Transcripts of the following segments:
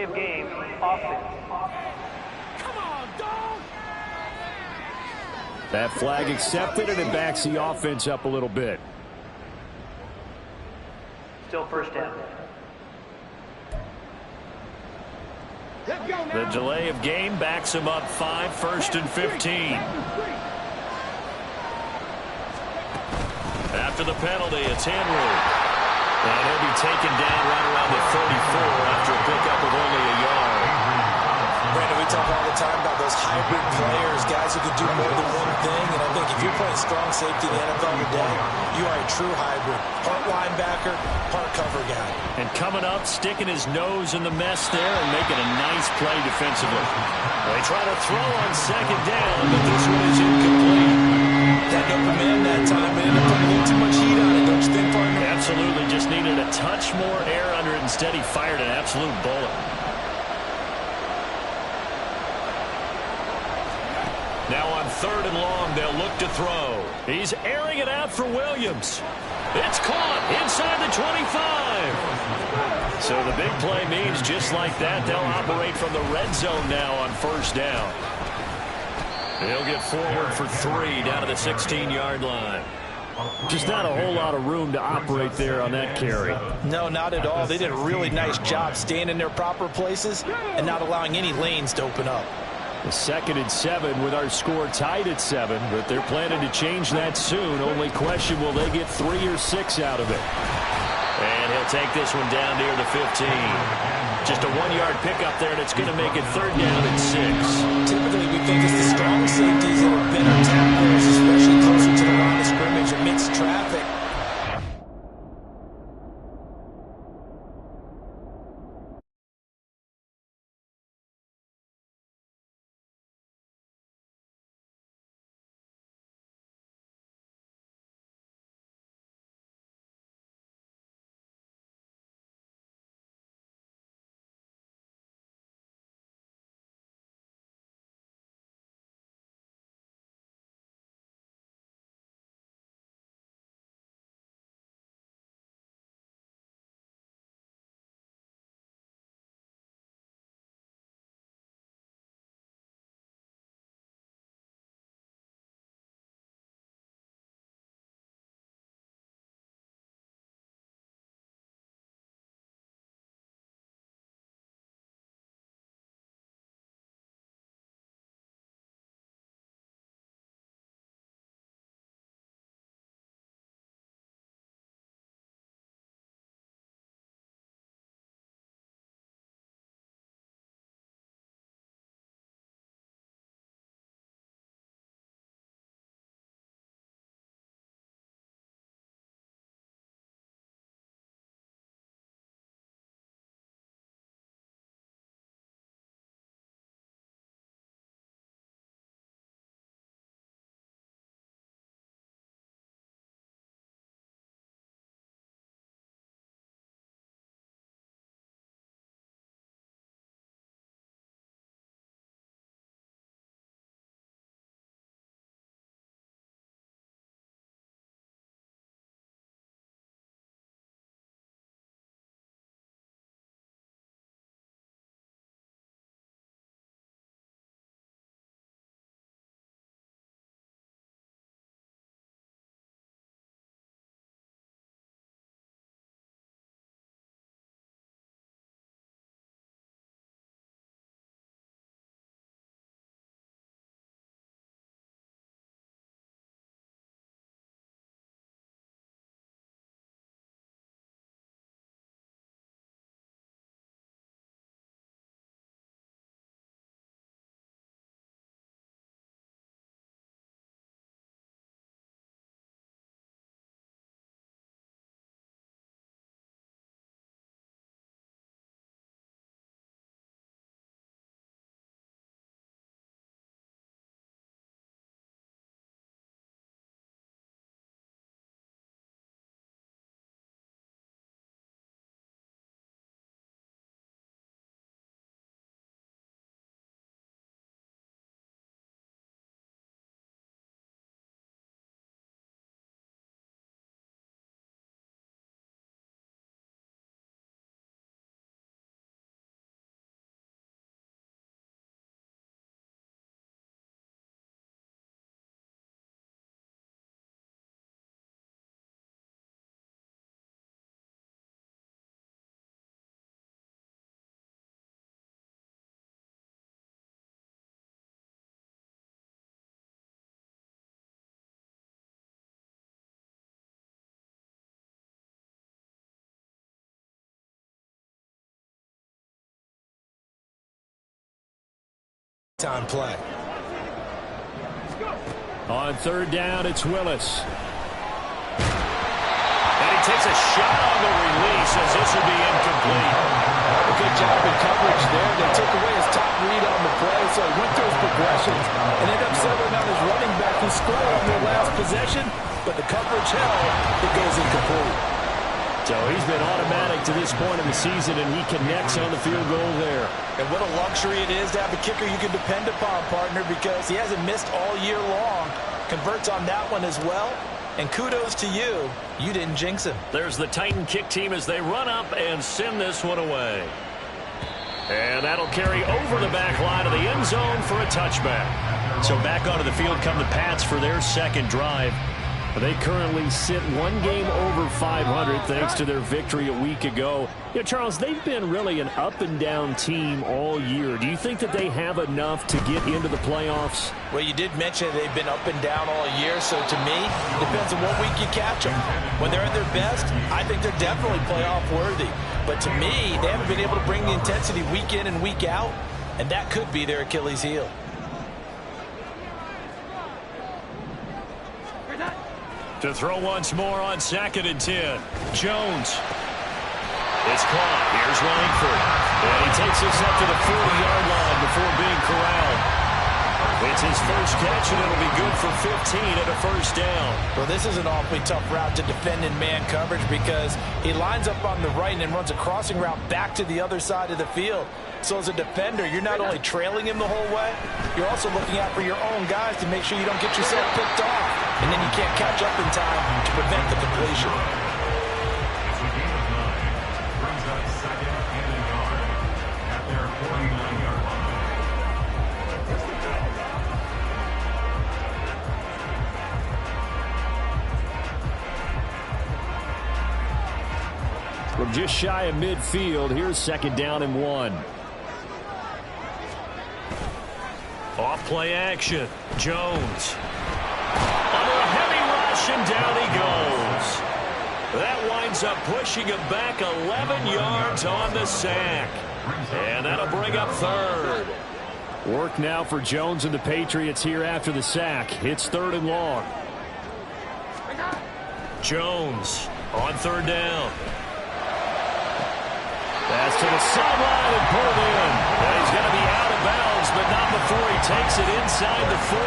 delay of game, offense. That flag accepted, and it backs the offense up a little bit. Still first down. The delay of game backs him up 5, 1st and 15. After the penalty, it's Henry. And he'll be taken down right around the 34 after a pickup of only a yard. Brandon, we talk all the time about those hybrid players, guys who can do more than one thing. And I think if you're playing strong safety in the NFL today, you are a true hybrid. Part linebacker, part cover guy. And coming up, sticking his nose in the mess there and making a nice play defensively. They try to throw on second down, but this one is incomplete. That open man that time, and ended up putting a little too much heat on it, don't you think, partner? Absolutely, just needed a touch more air under it. Instead, he fired an absolute bullet. Now on 3rd and long, they'll look to throw. He's airing it out for Williams. It's caught inside the 25. So the big play means just like that, they'll operate from the red zone now on 1st down. He'll get forward for 3 down to the 16-yard line. Just not a whole lot of room to operate there on that carry. No, not at all. They did a really nice job staying in their proper places and not allowing any lanes to open up. The 2nd and 7 with our score tied at 7, but they're planning to change that soon. Only question, will they get 3 or 6 out of it? And he'll take this one down near the 15. Just a 1-yard pickup there, and it's going to make it 3rd down and 6. Typically, we think it's the strong safeties that are better tacklers, especially closer to the line of scrimmage amidst traffic. big-time play. On third down, it's Willis. And he takes a shot on the release as this will be incomplete. A good job in coverage there. They took away his top read on the play, so he went through his progressions and ended up settling on his running back who scored on their last possession, but the coverage held. It goes incomplete. So he's been automatic to this point in the season, and he connects on the field goal there. And what a luxury it is to have a kicker you can depend upon, partner, because he hasn't missed all year long. Converts on that one as well. And kudos to you. You didn't jinx him. There's the Titan kick team as they run up and send this one away. And that'll carry over the back line of the end zone for a touchback. So back onto the field come the Pats for their second drive. They currently sit one game over 500 thanks to their victory a week ago. You know, Charles, they've been really an up-and-down team all year. Do you think that they have enough to get into the playoffs? Well, you did mention they've been up and down all year, so to me, it depends on what week you catch them. When they're at their best, I think they're definitely playoff worthy. But to me, they haven't been able to bring the intensity week in and week out, and that could be their Achilles heel. To throw once more on 2nd and 10. Jones. It's caught. Here's Langford. And he takes this up to the 40-yard line before being corralled. It's his first catch, and it'll be good for 15 and a first down. Well, this is an awfully tough route to defend in man coverage because he lines up on the right and then runs a crossing route back to the other side of the field. So as a defender, you're not only trailing him the whole way, you're also looking out for your own guys to make sure you don't get yourself picked off. And then you can't catch up in time to prevent the completion. From just shy of midfield, here's 2nd down and 1. Off play action. Jones. Under a heavy rush, and down he goes. That winds up pushing him back 11 yards on the sack. And that'll bring up 3rd. Work now for Jones and the Patriots here after the sack. It's 3rd and long. Jones on 3rd down. Pass to the sideline and put it in. And he's going to be out of bounds, but not before he takes it inside the 40.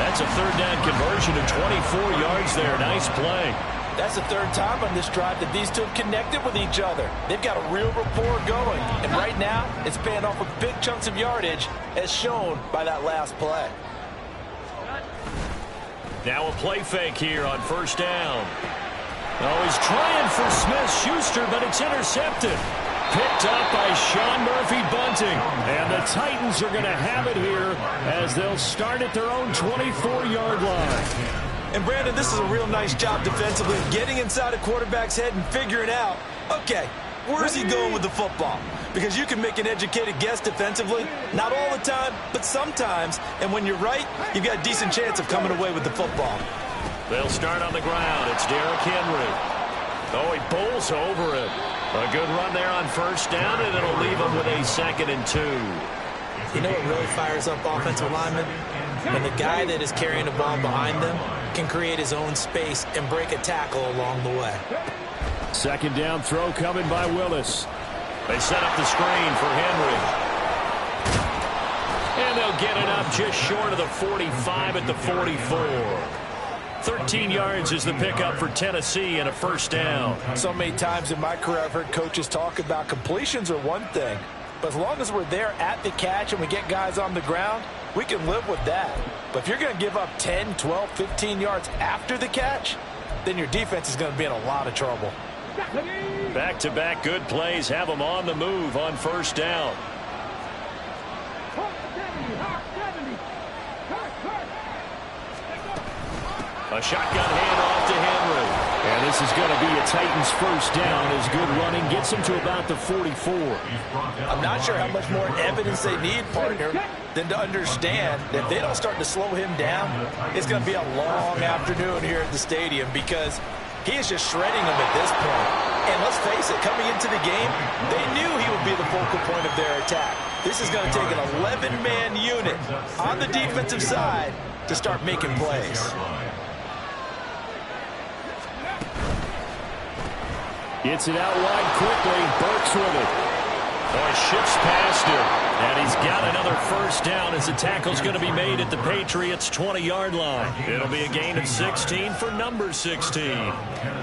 That's a 3rd down conversion of 24 yards there. Nice play. That's the 3rd time on this drive that these two have connected with each other. They've got a real rapport going. And right now, it's paying off with big chunks of yardage, as shown by that last play. Now a play fake here on 1st down. Oh, he's trying for Smith-Schuster, but it's intercepted. Picked up by Sean Murphy-Bunting. And the Titans are going to have it here as they'll start at their own 24-yard line. And, Brandon, this is a real nice job defensively, getting inside a quarterback's head and figuring out, okay, where's he going with the football? Because you can make an educated guess defensively, not all the time, but sometimes. And when you're right, you've got a decent chance of coming away with the football. They'll start on the ground. It's Derrick Henry. Oh, he bowls over it. A good run there on 1st down, and it'll leave him with a 2nd and 2. You know what really fires up offensive linemen? When the guy that is carrying the ball behind them can create his own space and break a tackle along the way. 2nd down throw coming by Willis. They set up the screen for Henry. And they'll get it up just short of the 45 at the 44. 13 yards is the pickup for Tennessee and a 1st down. So many times in my career I've heard coaches talk about completions are one thing, but as long as we're there at the catch and we get guys on the ground, we can live with that. But if you're going to give up 10, 12, 15 yards after the catch, then your defense is going to be in a lot of trouble. Back-to-back good plays have them on the move on 1st down. A shotgun handoff to Henry. And this is going to be a Titans 1st down as good running gets him to about the 44. I'm not sure how much more evidence they need, partner, than to understand that if they don't start to slow him down, it's going to be a long afternoon here at the stadium because He is just shredding them at this point. And let's face it, coming into the game, they knew he would be the focal point of their attack. This is going to take an 11-man unit on the defensive side to start making plays. Gets it out wide quickly. Burks with it. Oh, he shifts past him. And he's got another first down as the tackle's going to be made at the Patriots' 20-yard line. It'll be a gain of 16 for number 16.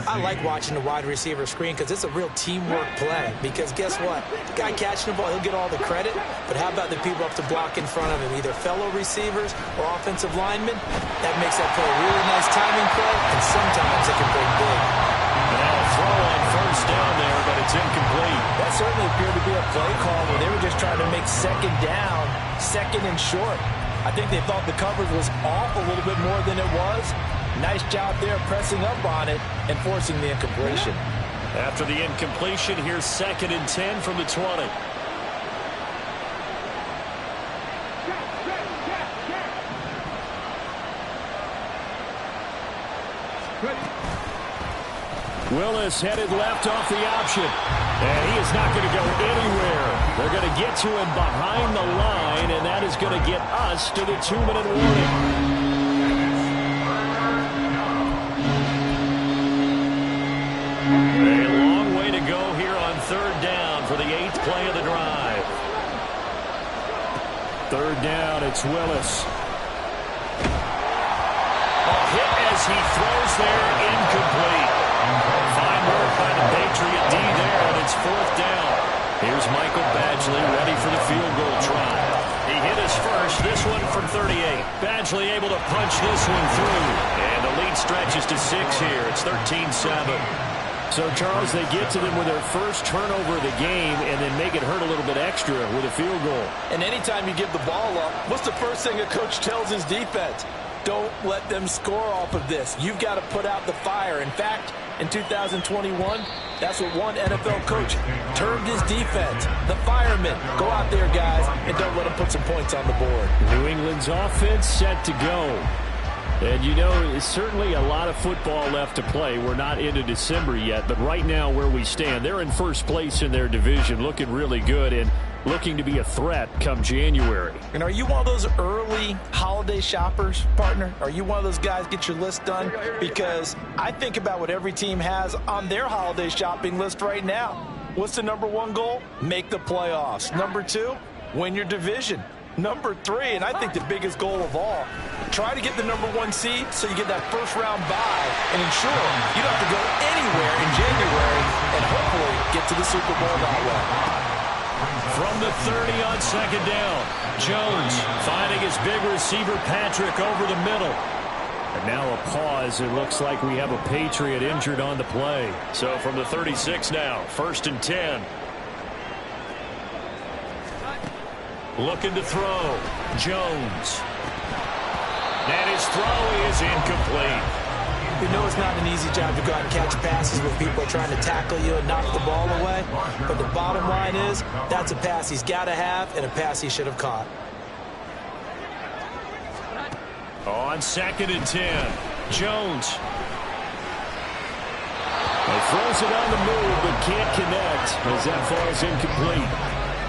I like watching the wide receiver screen because it's a real teamwork play. Because guess what? The guy catching the ball, he'll get all the credit. But how about the people up to block in front of him, either fellow receivers or offensive linemen? That makes that play a really nice timing play, and sometimes it can bring big. Now a throw on first down there, but it's incomplete. That certainly appeared to be a play call where they were just trying to make second down, second and short. I think they thought the coverage was off a little bit more than it was. Nice job there pressing up on it and forcing the incompletion. After the incompletion, here's 2nd and 10 from the 20. Willis headed left off the option. And he is not going to go anywhere. They're going to get to him behind the line, and that is going to get us to the 2-minute warning. A long way to go here on 3rd down for the 8th play of the drive. 3rd down, it's Willis. A hit as he throws there, incomplete. Fine work by the Patriot D there, and it's 4th down. Here's Michael Badgley ready for the field goal try. He hit his first, this one from 38. Badgley able to punch this one through. And the lead stretches to 6 here. It's 13-7. So, Charles, they get to them with their first turnover of the game and then make it hurt a little bit extra with a field goal. And anytime you give the ball up, what's the first thing a coach tells his defense? Don't let them score off of this. You've got to put out the fire. In fact, in 2021, that's what one NFL coach termed his defense. The firemen. Go out there, guys, and don't let them put some points on the board. New England's offense set to go. And, you know, it's certainly a lot of football left to play. We're not into December yet, but right now where we stand, they're in first place in their division, looking really good and looking to be a threat come January. And are you one of those early holiday shoppers, partner? Are you one of those guys get your list done? Because I think about what every team has on their holiday shopping list right now. What's the number 1 goal? Make the playoffs. Number 2, win your division. Number 3, and I think the biggest goal of all, try to get the number 1 seed so you get that first round bye and ensure you don't have to go anywhere in January and hopefully get to the Super Bowl that way. From the 30 on 2nd down, Jones finding his big receiver Patrick over the middle. And now a pause. It looks like we have a Patriot injured on the play. So from the 36 now, 1st and 10. Looking to throw. Jones. And his throw is incomplete. We know it's not an easy job to go out and catch passes when people are trying to tackle you and knock the ball away. But the bottom line is, that's a pass he's got to have and a pass he should have caught. On 2nd and 10, Jones. He throws it on the move, but can't connect as that falls incomplete.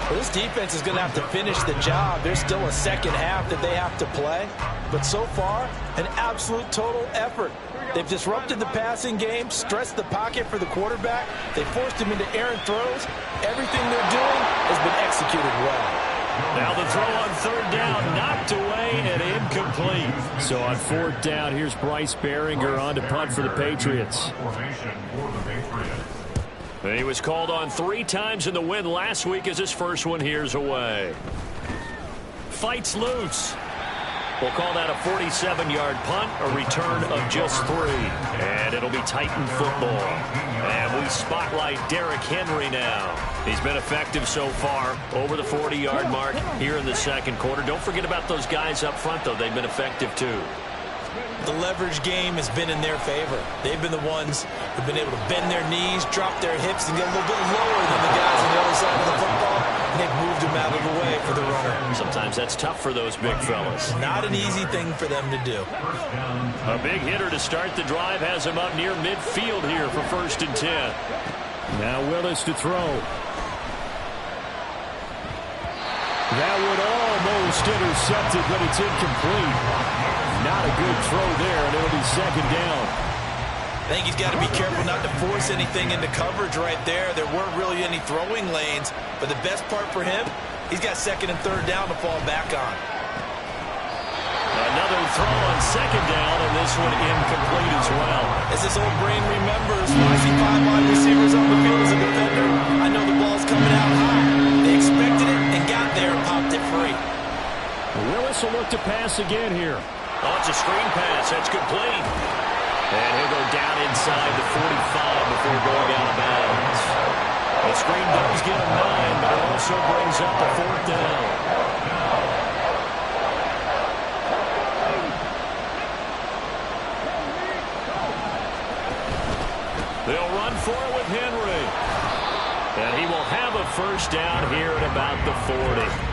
Well, this defense is going to have to finish the job. There's still a second half that they have to play. But so far, an absolute total effort. They've disrupted the passing game, stressed the pocket for the quarterback. They forced him into errant throws. Everything they're doing has been executed well. Now the throw on 3rd down, knocked away and incomplete. So on 4th down, here's Bryce Behringer on to punt for the Patriots. And he was called on 3 times in the win last week as his first one here's away. Fights loose. We'll call that a 47-yard punt, a return of just 3. And it'll be Titan football. And we spotlight Derrick Henry now. He's been effective so far, over the 40-yard mark here in the 2nd quarter. Don't forget about those guys up front, though. They've been effective, too. The leverage game has been in their favor. They've been the ones who've been able to bend their knees, drop their hips, and get a little bit lower than the guys on the other side of the football. They've moved him out of the way for the runner. Sometimes that's tough for those big fellas. Not an easy thing for them to do. A big hitter to start the drive has him up near midfield here for 1st and 10. Now Willis to throw. That would almost intercept it, but it's incomplete. Not a good throw there, and it'll be 2nd down. I think he's got to be careful not to force anything into coverage right there. There weren't really any throwing lanes, but the best part for him, he's got 2nd and 3rd down to fall back on. Another throw on 2nd down, and this one incomplete as well. As this old brain remembers, when I see 5 wide receivers on the field as a defender, I know the ball's coming out high. They expected it and got there and popped it free. Willis will look to pass again here. Oh, it's a screen pass. That's complete. And he'll go down inside the 45 before going out of bounds. The screen does get him 9, but it also brings up the 4th down. They'll run for it with Henry. And he will have a 1st down here at about the 40.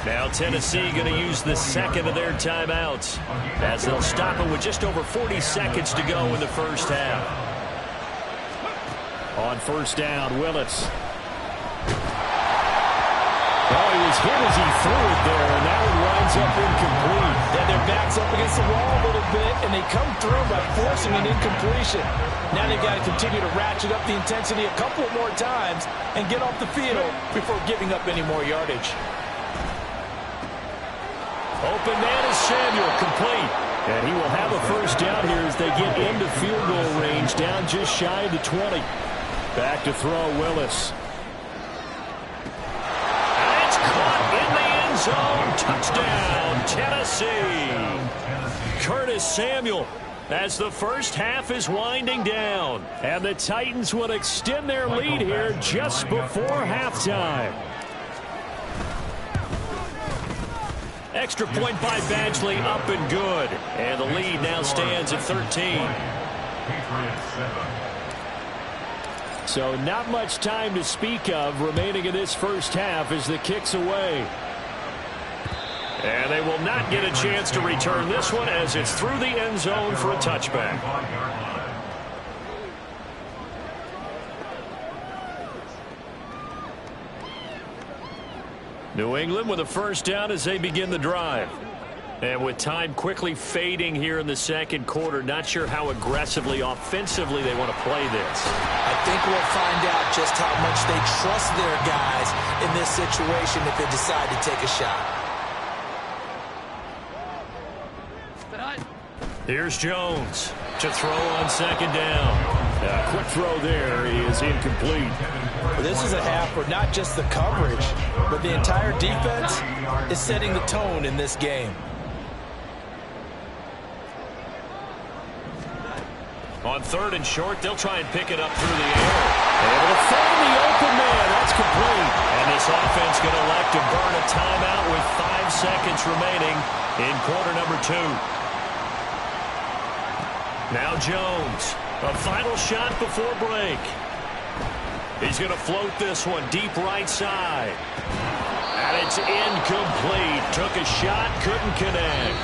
Now Tennessee going to use the 2nd of their timeouts as they'll stop it with just over 40 seconds to go in the 1st half. On 1st down, Willis. Oh, he was hit as he threw it there, and that one winds up incomplete. Yeah, their back's up against the wall a little bit, and they come through by forcing an incompletion. Now they've got to continue to ratchet up the intensity a couple of more times and get off the field before giving up any more yardage. Open man is Samuel, complete. And he will have a 1st down here as they get into field goal range, down just shy of the 20. Back to throw, Willis. And it's caught in the end zone. Touchdown, Tennessee. Curtis Samuel, as the 1st half is winding down. And the Titans will extend their lead here just before halftime. Extra point by Badgley, up and good. And the lead now stands at 13. So not much time to speak of remaining in this 1st half as the kick's away. And they will not get a chance to return this one as it's through the end zone for a touchback. New England with a 1st down as they begin the drive. And with time quickly fading here in the 2nd quarter, not sure how aggressively, offensively they want to play this. I think we'll find out just how much they trust their guys in this situation if they decide to take a shot. Here's Jones to throw on 2nd down. A quick throw there is incomplete. Well, this is a half where not just the coverage, but the entire defense is setting the tone in this game. On 3rd and short, they'll try and pick it up through the air. Able to find the open man. That's complete. And this offense going to elect to burn a timeout with 5 seconds remaining in quarter number 2. Now Jones, a final shot before break. He's going to float this one deep right side. And it's incomplete. Took a shot, couldn't connect.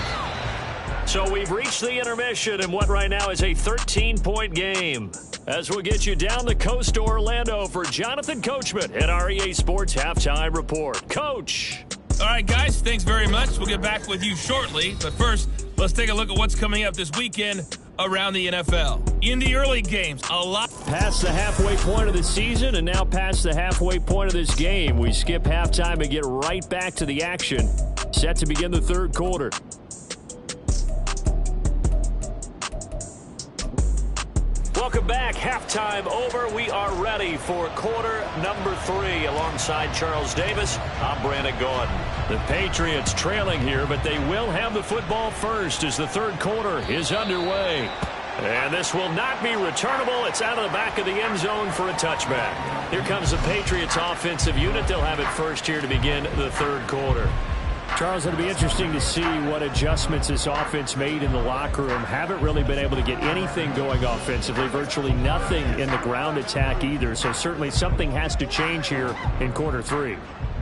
So we've reached the intermission in what right now is a 13-point game. As we'll get you down the coast to Orlando for Jonathan Coachman at our EA Sports Halftime Report. Coach. All right, guys, thanks very much. We'll get back with you shortly. But first, let's take a look at what's coming up this weekend around the NFL. In the early games, a lot. Past the halfway point of the season and now past the halfway point of this game. We skip halftime and get right back to the action. Set to begin the 3rd quarter. Welcome back. Halftime over. We are ready for quarter number 3. Alongside Charles Davis, I'm Brandon Gordon. The Patriots trailing here, but they will have the football first as the 3rd quarter is underway. And this will not be returnable. It's out of the back of the end zone for a touchback. Here comes the Patriots offensive unit. They'll have it first here to begin the 3rd quarter. Charles, it'll be interesting to see what adjustments this offense made in the locker room. Haven't really been able to get anything going offensively, virtually nothing in the ground attack either. So certainly something has to change here in quarter 3.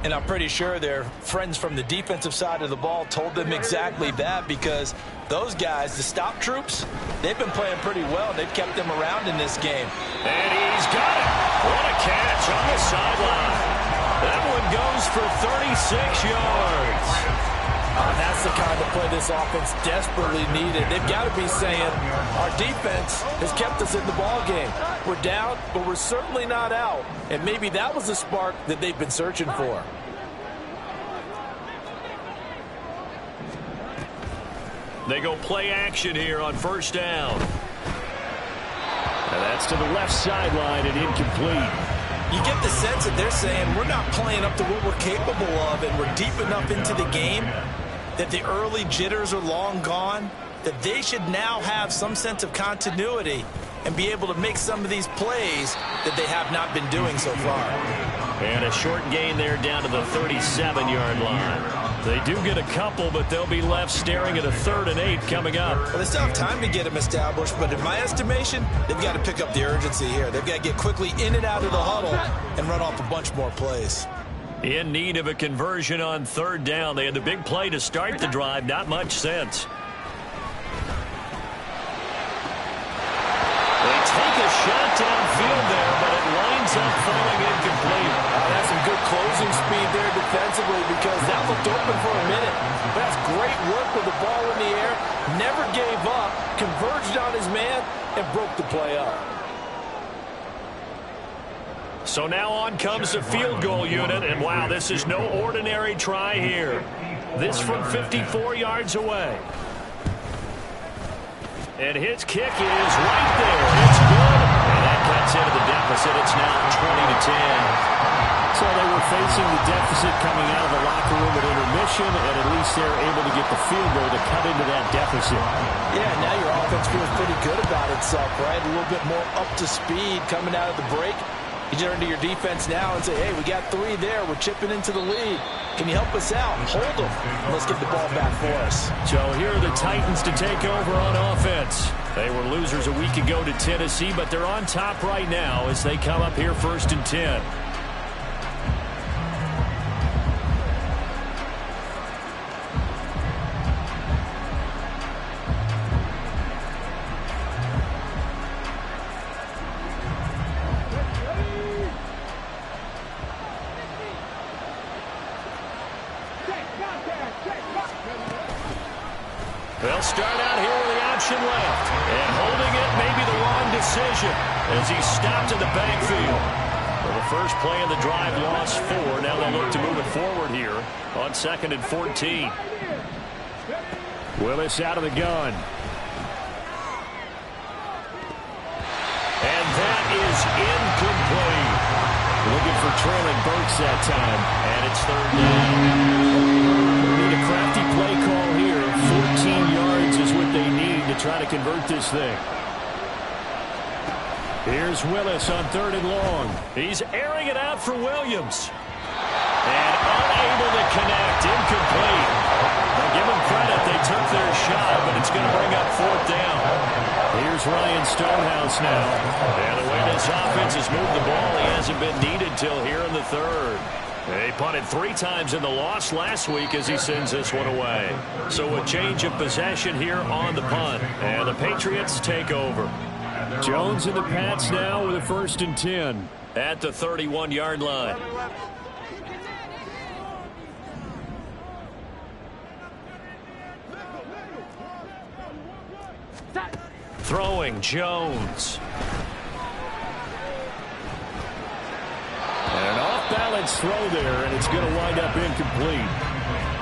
And I'm pretty sure their friends from the defensive side of the ball told them exactly that, because those guys, the stop troops, they've been playing pretty well. They've kept them around in this game. And he's got it. What a catch on the sideline. That one goes for 36 yards. That's the kind of play this offense desperately needed. They've got to be saying, our defense has kept us in the ball game. We're down, but we're certainly not out. And maybe that was the spark that they've been searching for. They go play action here on first down. And that's to the left sideline and incomplete. You get the sense that they're saying we're not playing up to what we're capable of, and we're deep enough into the game that the early jitters are long gone, that they should now have some sense of continuity and be able to make some of these plays that they have not been doing so far. And a short gain there down to the 37-yard line. They do get a couple, but they'll be left staring at a 3rd and 8 coming up. Well, they still have time to get them established, but in my estimation, they've got to pick up the urgency here. They've got to get quickly in and out of the huddle and run off a bunch more plays. In need of a conversion on 3rd down. They had the big play to start the drive. Not much sense. They take a shot downfield there, but it lines up falling incomplete. That's some good closing speed there defensively, because that looked open for a minute. That's great work with the ball in the air. Never gave up, converged on his man, and broke the play up. So now on comes the field goal unit, and wow, this is no ordinary try here. This from 54 yards away. And his kick is right there. It's good. And that cuts into the deficit. It's now 20-10. So they were facing the deficit coming out of the locker room at intermission, and at least they're able to get the field goal to cut into that deficit. Yeah, now your offense feels pretty good about itself, right? A little bit more up to speed coming out of the break. You turn to your defense now and say, hey, we got 3 there. We're chipping into the lead. Can you help us out? Hold them. Let's get the ball back for us. So here are the Titans to take over on offense. They were losers a week ago to Tennessee, but they're on top right now as they come up here 1st and 10. They'll start out here with the option left. And holding it may be the wrong decision as he stopped in the backfield. Well, the first play of the drive lost 4. Now they'll look to move it forward here on 2nd and 14. Willis out of the gun. And that is incomplete. Looking for trailing Burks that time. And it's 3rd down. They need a crafty play call here. 14 yards is what they need to try to convert this thing. Here's Willis on 3rd and long. He's airing it out for Williams. And unable to connect. Incomplete. Now give them credit. They took their shot, but it's going to bring up 4th down. Here's Ryan Stonehouse now. And the way this offense has moved the ball, he hasn't been needed till here in the 3rd. They punted 3 times in the loss last week as he sends this one away. So a change of possession here on the punt. And the Patriots take over. Jones and the Pats now with a 1st and 10. At the 31-yard line. Throwing Jones. And an off-balance throw there, and it's going to wind up incomplete.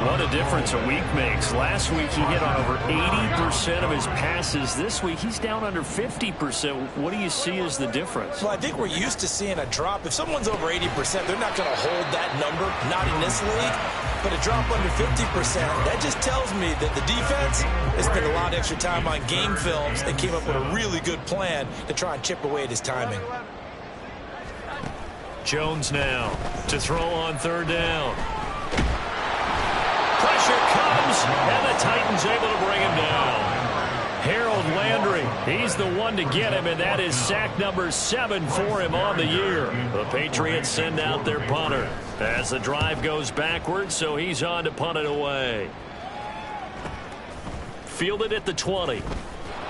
What a difference a week makes. Last week he hit on over 80% of his passes. This week he's down under 50%. What do you see as the difference? Well, I think we're used to seeing a drop. If someone's over 80%, they're not going to hold that number, not in this league. But a drop under 50%, that just tells me that the defense has spent a lot of extra time on game films and came up with a really good plan to try and chip away at his timing. Jones now to throw on 3rd down. Pressure comes, and the Titans able to bring him down. Harold Landry, he's the one to get him, and that is sack number 7 for him on the year. The Patriots send out their punter. As the drive goes backwards, so he's on to punt it away. Fielded at the 20.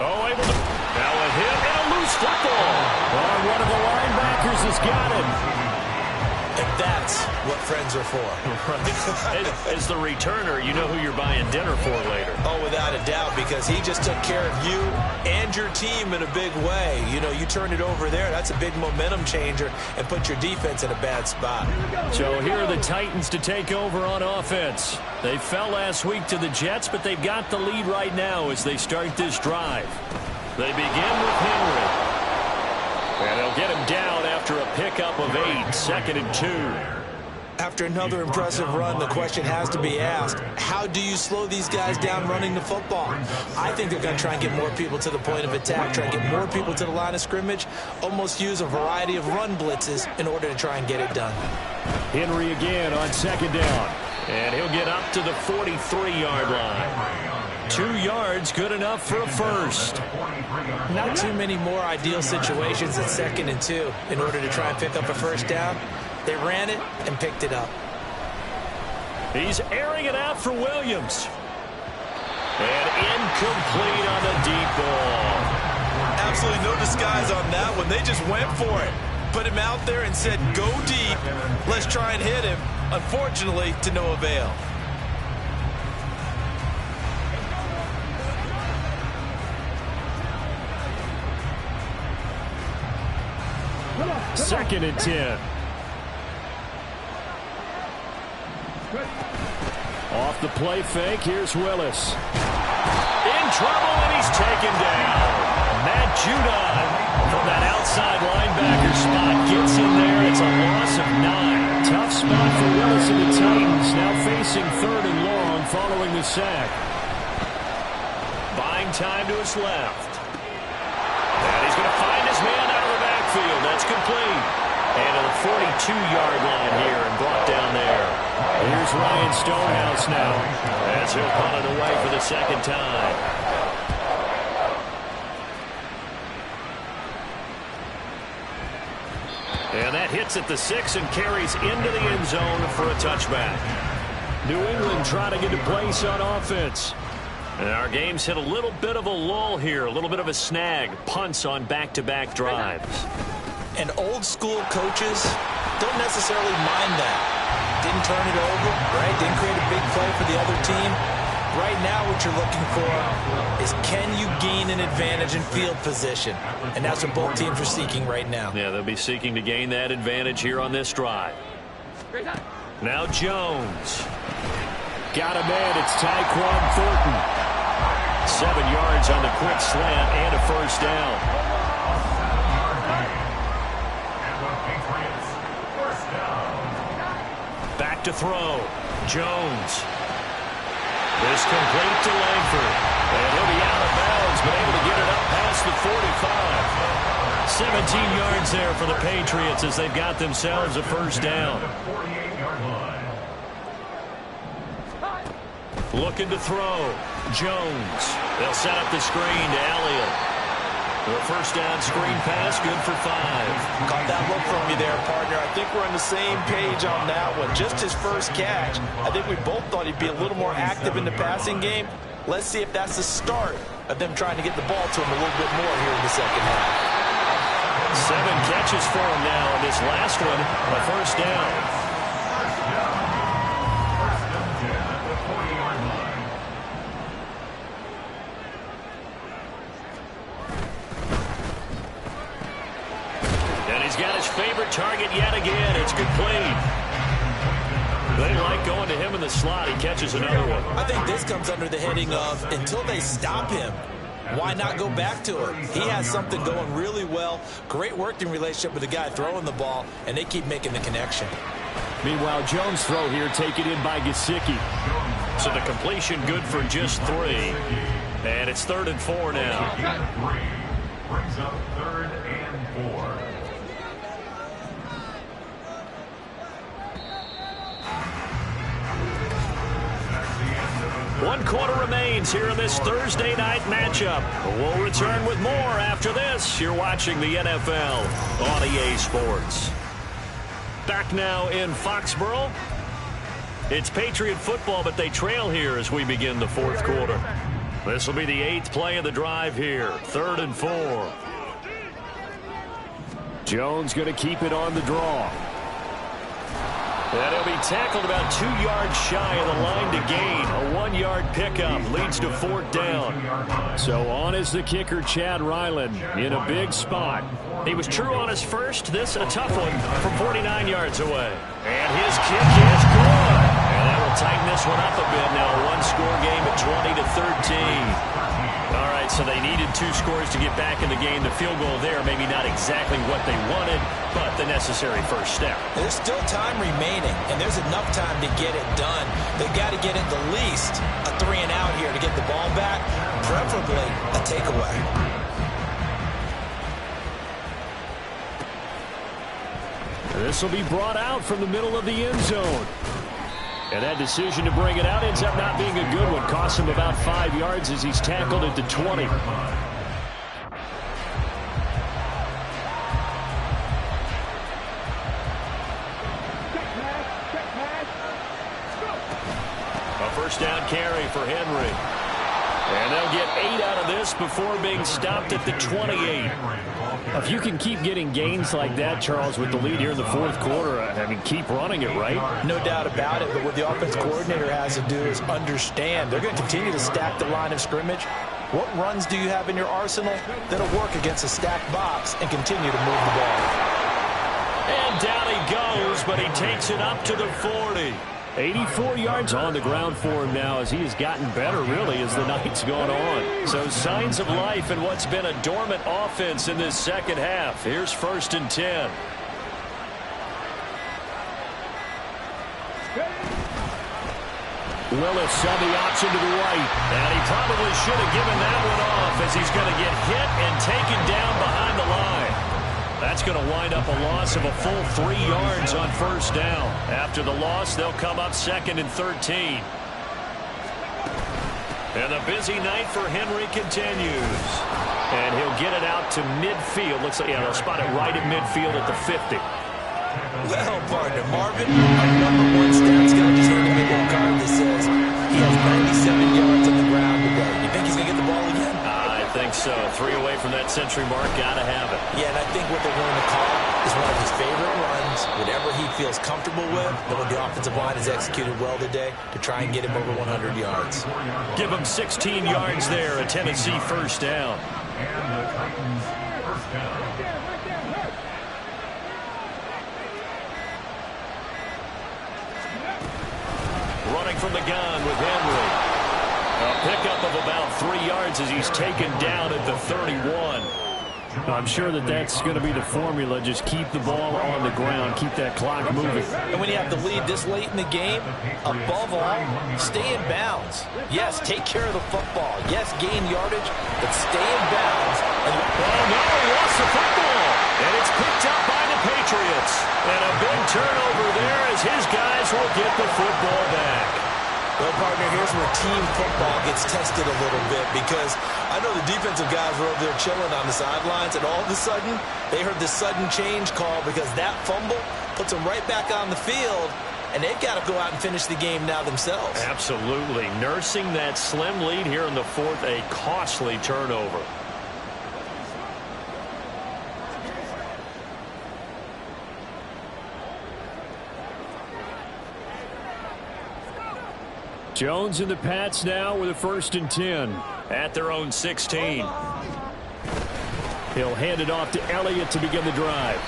Oh, able to... Now a hit and a loose football. Oh, one of the linebackers has got it. And that's what friends are for. Right. As the returner, you know who you're buying dinner for later. Oh, without a doubt, because he just took care of you and your team in a big way. You know, you turned it over there. That's a big momentum changer and put your defense in a bad spot. So here are the Titans to take over on offense. They fell last week to the Jets, but they've got the lead right now as they start this drive. They begin with Henry. And they'll get him down after a pickup of 8, 2nd and 2. After another impressive run, the question has to be asked, how do you slow these guys down running the football? I think they're going to try and get more people to the point of attack, try and get more people to the line of scrimmage, almost use a variety of run blitzes in order to try and get it done. Henry again on 2nd down. And he'll get up to the 43-yard line. 2 yards, good enough for a first. Not too many more ideal situations at 2nd and 2 in order to try and pick up a first down. They ran it and picked it up. He's airing it out for Williams. And incomplete on the deep ball. Absolutely no disguise on that one. They just went for it. Put him out there and said, go deep. Let's try and hit him. Unfortunately, to no avail. Second and 10. Off the play fake, here's Willis. In trouble, and he's taken down. Matt Judon from that outside linebacker spot gets in there. It's a loss of 9. Tough spot for Willis and the Titans, now facing 3rd and long following the sack. Buying time to his left. And he's going to find his man out of the backfield. That's complete. And to the 42-yard line here and brought down there. Here's Ryan Stonehouse now. As he'll punt it away for the 2nd time. And that hits at the 6 and carries into the end zone for a touchback. New England trying to get a place on offense. And our game's hit a little bit of a lull here, a little bit of a snag. Punts on back-to-back drives. And old school coaches don't necessarily mind that. Didn't turn it over, right? Didn't create a big play for the other team. Right now what you're looking for is can you gain an advantage in field position? And that's what both teams are seeking right now. Yeah, they'll be seeking to gain that advantage here on this drive. Now Jones. Got a man, it's Tyquan Thornton. 7 yards on the quick slant and a first down. Back to throw. Jones. This complete to Langford. And he'll be out of bounds, but able to get it up past the 45. 17 yards there for the Patriots as they've got themselves a first down. Looking to throw. Jones. They'll set up the screen to Elliott. The first down screen pass, good for 5. Caught that look from you there, partner. I think we're on the same page on that one. Just his first catch. I think we both thought he'd be a little more active in the passing game. Let's see if that's the start of them trying to get the ball to him a little bit more here in the second half. 7 catches for him now, and this last one, a first down. Got his favorite target yet again. It's complete. They like going to him in the slot. He catches another one. I think this comes under the heading of until they stop him, why not go back to him? He has something going really well. Great working relationship with the guy throwing the ball, and they keep making the connection. Meanwhile, Jones' throw here taken in by Gesicki. So the completion good for just 3. And it's 3rd and 4 now. Brings up 3rd and 4. One quarter remains here in this Thursday night matchup. We'll return with more after this. You're watching the NFL on EA Sports. Back now in Foxborough. It's Patriot football, but they trail here as we begin the fourth quarter. This will be the 8th play of the drive here. 3rd and 4. Jones going to keep it on the draw. And he'll be tackled about 2 yards shy of the line to gain. A 1-yard pickup leads to 4th down. So on is the kicker, Chad Ryland, in a big spot. He was true on his first. This a tough one from 49 yards away. And his kick is good. And that will tighten this one up a bit now. A 1-score game at 20-13. All right, so they needed 2 scores to get back in the game. The field goal there, maybe not exactly what they wanted, but the necessary first step. There's still time remaining, and there's enough time to get it done. They've got to get at the least a 3-and-out here to get the ball back, preferably a takeaway. This will be brought out from the middle of the end zone. And that decision to bring it out ends up not being a good one. Costs him about 5 yards as he's tackled at the 20. A first down carry for Henry. And they'll get 8 out of this before being stopped at the 28. If you can keep getting gains like that, Charles, with the lead here in the fourth quarter, I mean, keep running it, right? No doubt about it, but what the offense coordinator has to do is understand they're going to continue to stack the line of scrimmage. What runs do you have in your arsenal that'll work against a stacked box and continue to move the ball? And down he goes, but he takes it up to the 40. 84 yards on the ground for him now as he has gotten better, really, as the night's gone on. So signs of life in what's been a dormant offense in this second half. Here's 1st and 10. Willis on the option to the right. And he probably should have given that one off as he's going to get hit and taken down behind the line. That's going to wind up a loss of a full 3 yards on first down. After the loss, they'll come up 2nd and 13. And the busy night for Henry continues. And he'll get it out to midfield. Looks like, yeah, they'll spot it right at midfield at the 50. Well, partner, Marvin, our number 1 stats guy just handed me a little card that says he has 97 yards on the ground today. You think he's going to get the ball again? I think so. 3 away from that century mark. Got to have it. Yeah, and I think what they're going to call is one of his favorite runs, whatever he feels comfortable with, and what the offensive line has executed well today to try and get him over 100 yards. Give him 16 yards there, a Tennessee first down. And the Titans first down. Running from the gun with Henry. A pickup of about 3 yards as he's taken down at the 31. I'm sure that that's going to be the formula. Just keep the ball on the ground. Keep that clock moving. And when you have the lead this late in the game, above all, stay in bounds. Yes, take care of the football. Yes, gain yardage, but stay in bounds. And oh, no, he lost the football. And it's picked up by the Patriots. And a big turnover there as his guys will get the football back. Well, partner, here's where team football gets tested a little bit because I know the defensive guys were over there chilling on the sidelines, and all of a sudden, they heard this sudden change call because that fumble puts them right back on the field, and they've got to go out and finish the game now themselves. Absolutely. Nursing that slim lead here in the fourth, a costly turnover. Jones and the Pats now with a 1st and 10. At their own 16. He'll hand it off to Elliott to begin the drive.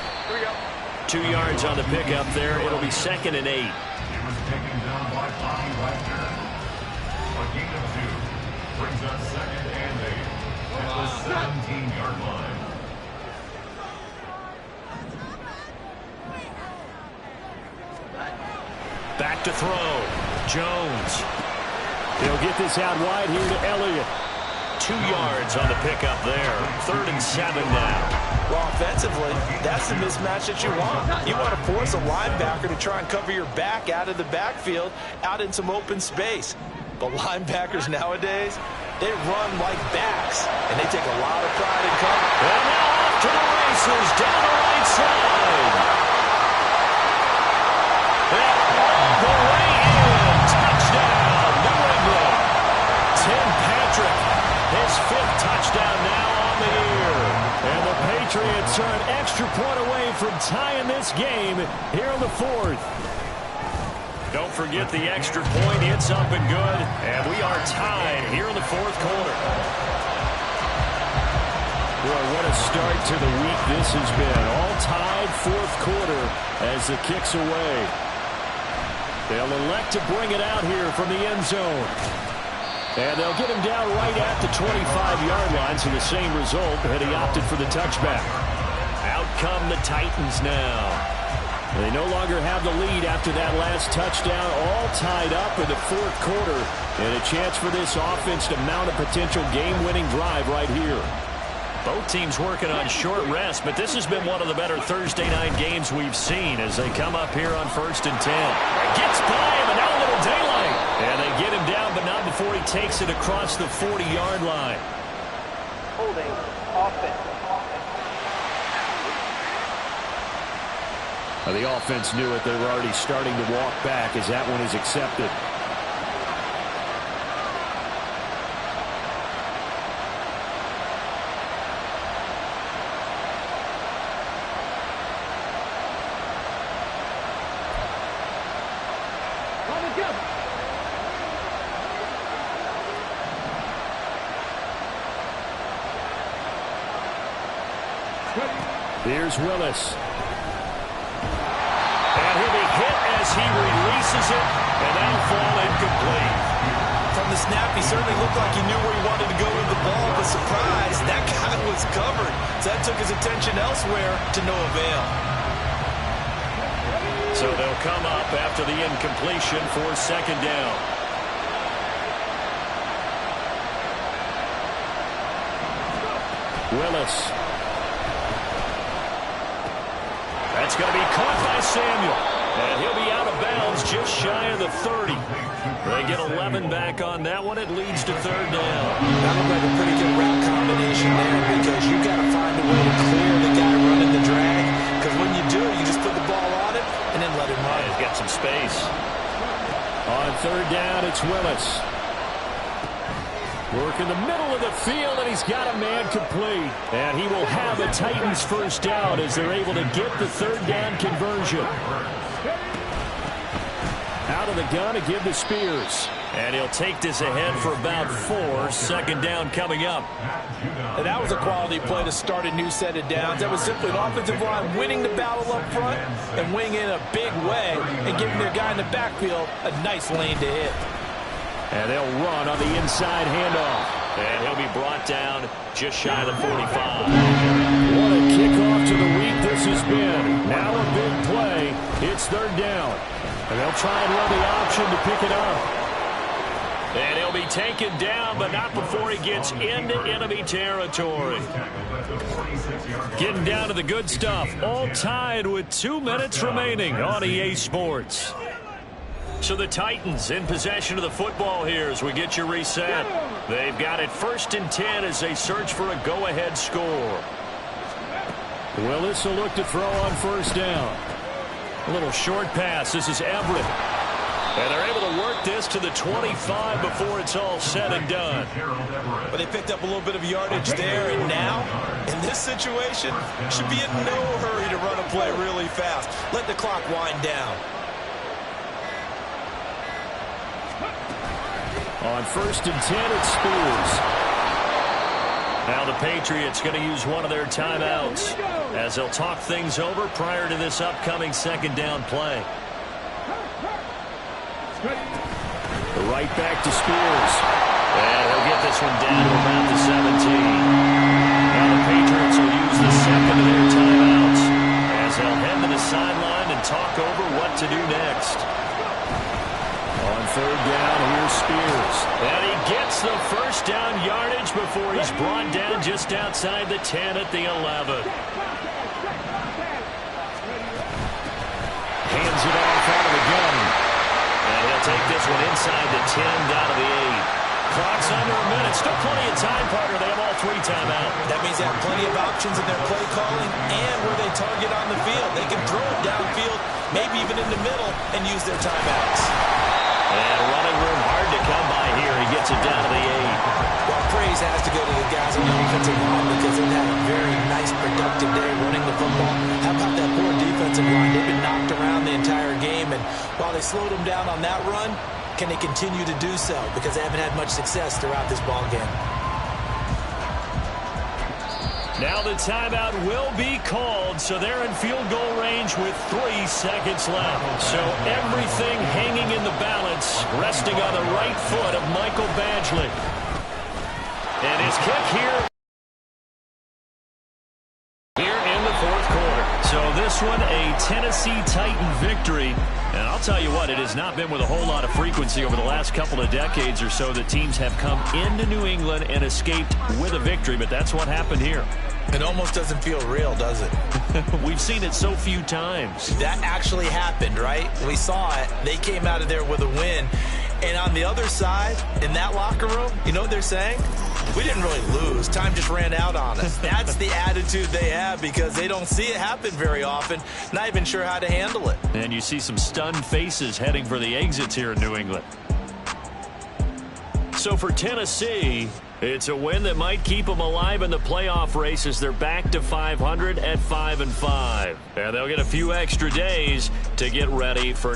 2 yards on the pickup there. It'll be 2nd and 8. He was taken down by Bobby Wagner. A gain of 2 brings us 2nd and 8 at the 17-yard line. Back to throw. Jones. They'll get this out wide here to Elliott. 2 yards on the pickup there. 3rd and 7 now. Well, offensively, that's the mismatch that you want. You want to force a linebacker to try and cover your back out of the backfield, out in some open space. But linebackers nowadays, they run like backs, and they take a lot of pride in cover. And now off to the races down the right side. touchdown now on the year. And the Patriots are an extra point away from tying this game here in the fourth. Don't forget the extra point. It's up and good. And we are tied here in the fourth quarter. Boy, what a start to the week this has been. All tied fourth quarter as the kick's away. They'll elect to bring it out here from the end zone. And they'll get him down right at the 25-yard line, so the same result, and he opted for the touchback. Out come the Titans now. They no longer have the lead after that last touchdown, all tied up in the fourth quarter, and a chance for this offense to mount a potential game-winning drive right here. Both teams working on short rest, but this has been one of the better Thursday night games we've seen as they come up here on 1st and 10. Gets by him, and now a little daylight. And they get him down, but not before he takes it across the 40-yard line. Holding offense. The offense knew it. They were already starting to walk back as that one is accepted. Here's Willis. And he'll be hit as he releases it, and that'll fall incomplete. From the snap, he certainly looked like he knew where he wanted to go with the ball, but surprise, that guy was covered. So that took his attention elsewhere to no avail. So they'll come up after the incompletion for 2nd down. Willis. That's going to be caught by Samuel. And he'll be out of bounds just shy of the 30. They get 11 back on that one. It leads to 3rd down. That looked like a pretty good route combination there because you got to find a way to clear the guy running the drag. Because when you do, you just put the ball on it and then let him run. He's got some space. On 3rd down, it's Willis. Work in the middle of the field, and he's got a man complete. And he will have a Titans 1st down as they're able to get the 3rd down conversion. Out of the gun to give to Spears. And he'll take this ahead for about 4. 2nd down coming up. And that was a quality play to start a new set of downs. That was simply an offensive line winning the battle up front and winning in a big way and giving their guy in the backfield a nice lane to hit. And they'll run on the inside handoff. And he'll be brought down just shy of the 45. What a kickoff to the week this has been. Now a big play. It's 3rd down. And they'll try and run the option to pick it up. And he'll be taken down, but not before he gets into enemy territory. Getting down to the good stuff. All tied with 2 minutes remaining on EA Sports. So the Titans in possession of the football here as we get you reset. They've got it 1st and 10 as they search for a go-ahead score. Willis will look to throw on 1st down. A little short pass. This is Everett. And they're able to work this to the 25 before it's all said and done. But they picked up a little bit of yardage there, and now, in this situation, should be in no hurry to run a play really fast. Let the clock wind down. On 1st and 10, it's Spears. Now the Patriots going to use one of their timeouts as they'll talk things over prior to this upcoming 2nd down play. The right back to Spears. And he'll get this one down to about the 17. Now the Patriots will use the 2nd of their timeouts as they'll head to the sideline and talk over what to do next. On 3rd down, here's Spears. And he gets the 1st down yardage before he's brought down just outside the 10 at the 11. Hands it off out of the gun. And he'll take this one inside the 10 down to the 8. Clock's under a minute. Still plenty of time, partner. They have all 3 timeouts. That means they have plenty of options in their play calling and where they target on the field. They can throw it downfield, maybe even in the middle, and use their timeouts. And running room hard to come by here. He gets it down to the 8. Well, praise has to go to the guys on the offensive line because they've had a very nice, productive day running the football. How about that poor defensive line? They've been knocked around the entire game, and while they slowed them down on that run, can they continue to do so? Because they haven't had much success throughout this ball game. Now the timeout will be called, so they're in field goal range with 3 seconds left. So everything hanging in the balance, resting on the right foot of Michael Badgley. And his kick here in the fourth quarter. So this one, a Tennessee Titan victory. And I'll tell you what, it has not been with a whole lot of frequency over the last couple of decades or so that teams have come into New England and escaped with a victory, but that's what happened here. It almost doesn't feel real, does it? We've seen it so few times. That actually happened, right? We saw it. They came out of there with a win. And on the other side, in that locker room, you know what they're saying? We didn't really lose. Time just ran out on us. That's the attitude they have because they don't see it happen very often. Not even sure how to handle it. And you see some stunned faces heading for the exits here in New England. So for Tennessee, it's a win that might keep them alive in the playoff race as they're back to 500 at 5-5. And they'll get a few extra days to get ready for